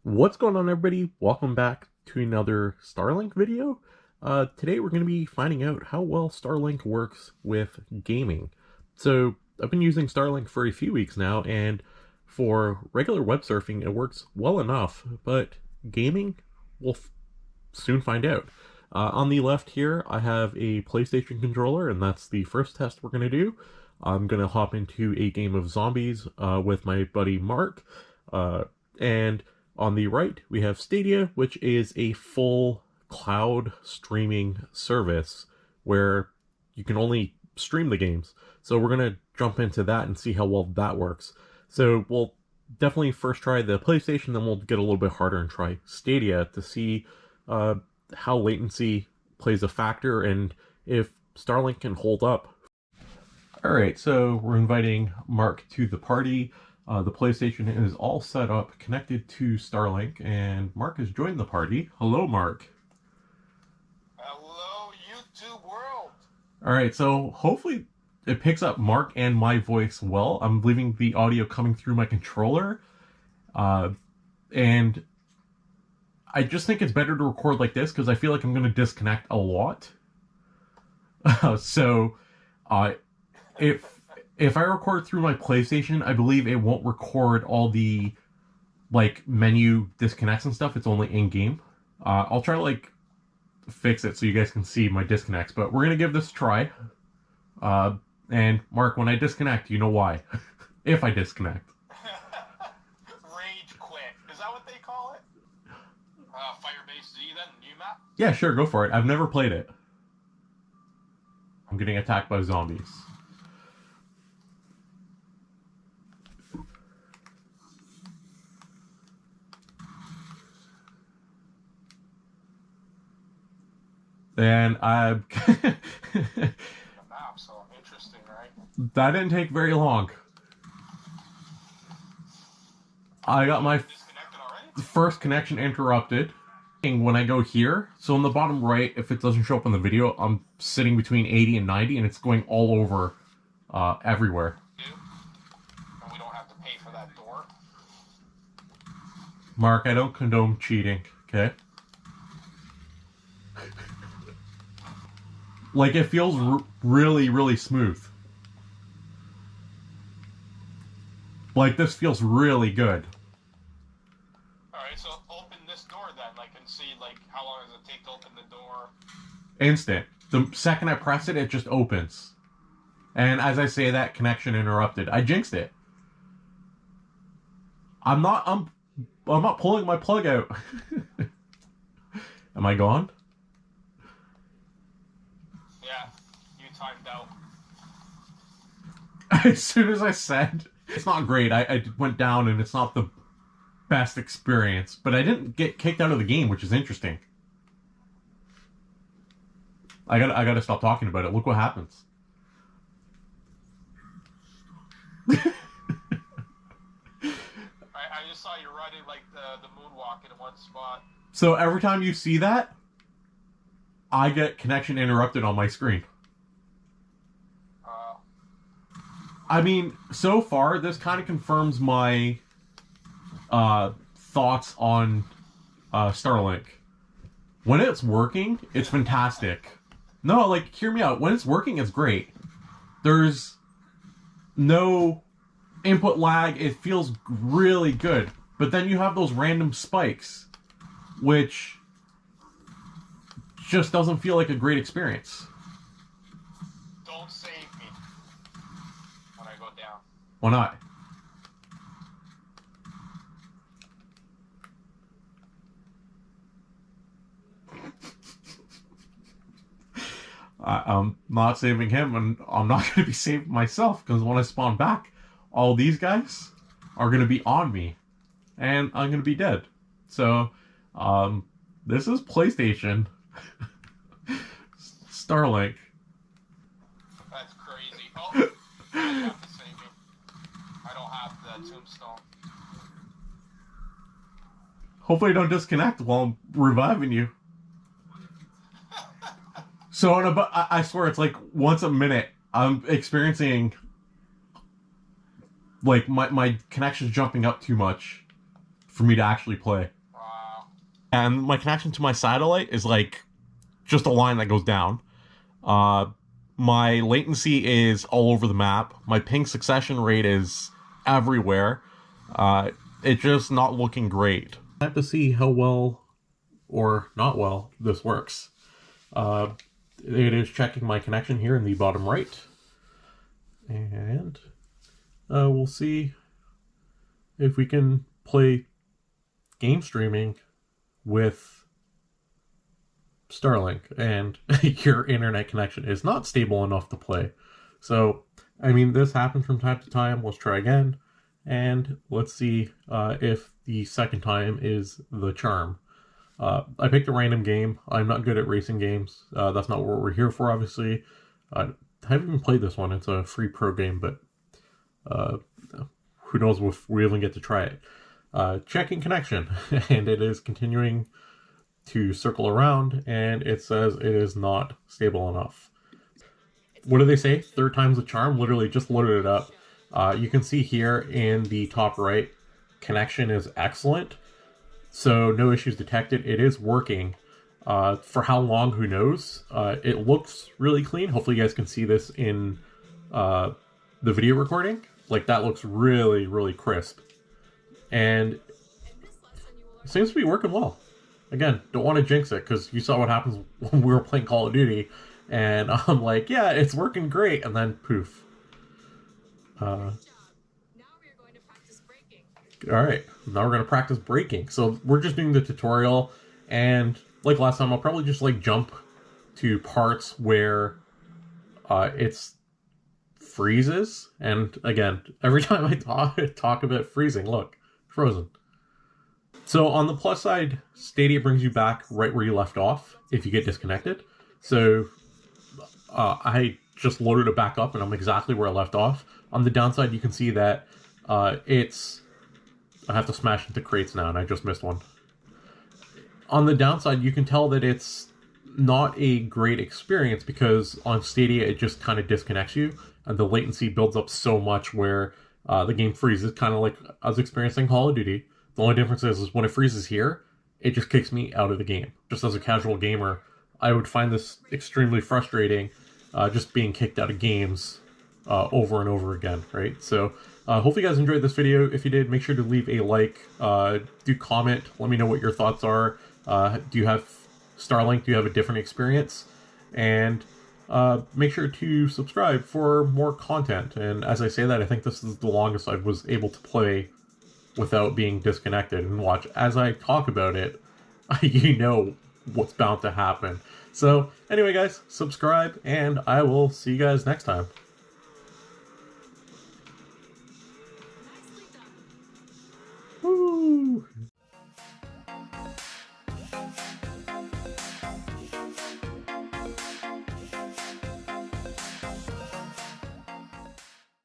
What's going on, everybody? Welcome back to another Starlink video. Today we're going to be finding out how well Starlink works with gaming. So I've been using Starlink for a few weeks now, and for regular web surfing it works well enough, but gaming, we'll soon find out. On the left here I have a PlayStation controller, and that's the first test we're going to do. I'm going to hop into a game of zombies with my buddy Mark, and on the right, we have Stadia, which is a full cloud streaming service where you can only stream the games. So we're going to jump into that and see how well that works. So we'll definitely first try the PlayStation, then we'll get a little bit harder and try Stadia to see how latency plays a factor and if Starlink can hold up. Alright, so we're inviting Mark to the party. The PlayStation is all set up, connected to Starlink, and Mark has joined the party. Hello, Mark. Hello, YouTube world. Alright, so hopefully it picks up Mark and my voice well. I'm leaving the audio coming through my controller, and I just think it's better to record like this because I feel like I'm going to disconnect a lot. If I record through my PlayStation, I believe it won't record all the, menu disconnects and stuff. It's only in-game. I'll try to, fix it so you guys can see my disconnects, but we're going to give this a try. And, Mark, when I disconnect, you know why. If I disconnect. Rage quit. Is that what they call it? Firebase Z then? New map? Yeah, sure, go for it. I've never played it. I'm getting attacked by zombies. And The map, so interesting, right? That didn't take very long. I got my Disconnected already? first connection interrupted. When I go here, so in the bottom right, if it doesn't show up on the video, I'm sitting between 80 and 90, and it's going all over everywhere. And we don't have to pay for that door? Mark, I don't condone cheating, okay? It feels really, really smooth. This feels really good. Alright, so open this door then, and see, how long does it take to open the door? Instant. The second I press it, it just opens. And as I say that, connection interrupted. I jinxed it. I'm not pulling my plug out. Am I gone? Yeah, you timed out. As soon as I said, it's not great. I went down and it's not the best experience, but I didn't get kicked out of the game, which is interesting. I gotta stop talking about it. Look what happens. I just saw you running the moonwalk in one spot. So every time you see that, I get connection interrupted on my screen. I mean, so far, this kind of confirms my thoughts on Starlink. When it's working, it's fantastic. No, hear me out. When it's working, it's great. There's no input lag. It feels really good. But then you have those random spikes, which just doesn't feel like a great experience. Don't save me when I go down. Why not? I'm not saving him, and I'm not going to be saving myself, because when I spawn back, all these guys are going to be on me, and I'm going to be dead. So, this is PlayStation. Starlink. That's crazy. Oh, you have to save me. I don't have the tombstone. Hopefully I don't disconnect while I'm reviving you. So, I swear, it's once a minute, I'm experiencing, my connection's jumping up too much for me to actually play. Wow. And my connection to my satellite is like just a line that goes down. My latency is all over the map. My ping succession rate is everywhere. It's just not looking great. I have to see how well or not well this works. It is checking my connection here in the bottom right. And we'll see if we can play game streaming with Starlink, and your internet connection is not stable enough to play. So, I mean, this happens from time to time. Let's try again, and let's see if the second time is the charm. I picked a random game. I'm not good at racing games. That's not what we're here for, obviously. I haven't even played this one. It's a free pro game, but who knows if we even get to try it. Checking connection, and it is continuing to circle around, and it says it is not stable enough. What do they say? Third time's the charm? Literally just loaded it up. You can see here in the top right, connection is excellent. So no issues detected. It is working. For how long, who knows? It looks really clean. Hopefully you guys can see this in the video recording. Like, that looks really, really crisp. And it seems to be working well. Again, don't want to jinx it, because you saw what happens when we were playing Call of Duty, and I'm like, yeah, it's working great, and then poof. Alright, now we're going to practice braking. So we're just doing the tutorial, and like last time, I'll probably just like jump to parts where it's freezes, and again, every time I talk about freezing, look, frozen. So on the plus side, Stadia brings you back right where you left off if you get disconnected. So I just loaded it back up and I'm exactly where I left off. On the downside, you can see that I have to smash into crates now, and I just missed one. On the downside, you can tell that it's not a great experience because on Stadia, it just kind of disconnects you, and the latency builds up so much where the game freezes, kind of like I was experiencing Call of Duty. The only difference is when it freezes here, it just kicks me out of the game. Just as a casual gamer, I would find this extremely frustrating, just being kicked out of games over and over again, right? So hopefully you guys enjoyed this video. If you did, make sure to leave a like, do comment, let me know what your thoughts are. Do you have Starlink? Do you have a different experience? And make sure to subscribe for more content. And as I say that, I think this is the longest I was able to play without being disconnected. And watch, as I talk about it, you know what's bound to happen. So anyway, guys, subscribe, and I will see you guys next time.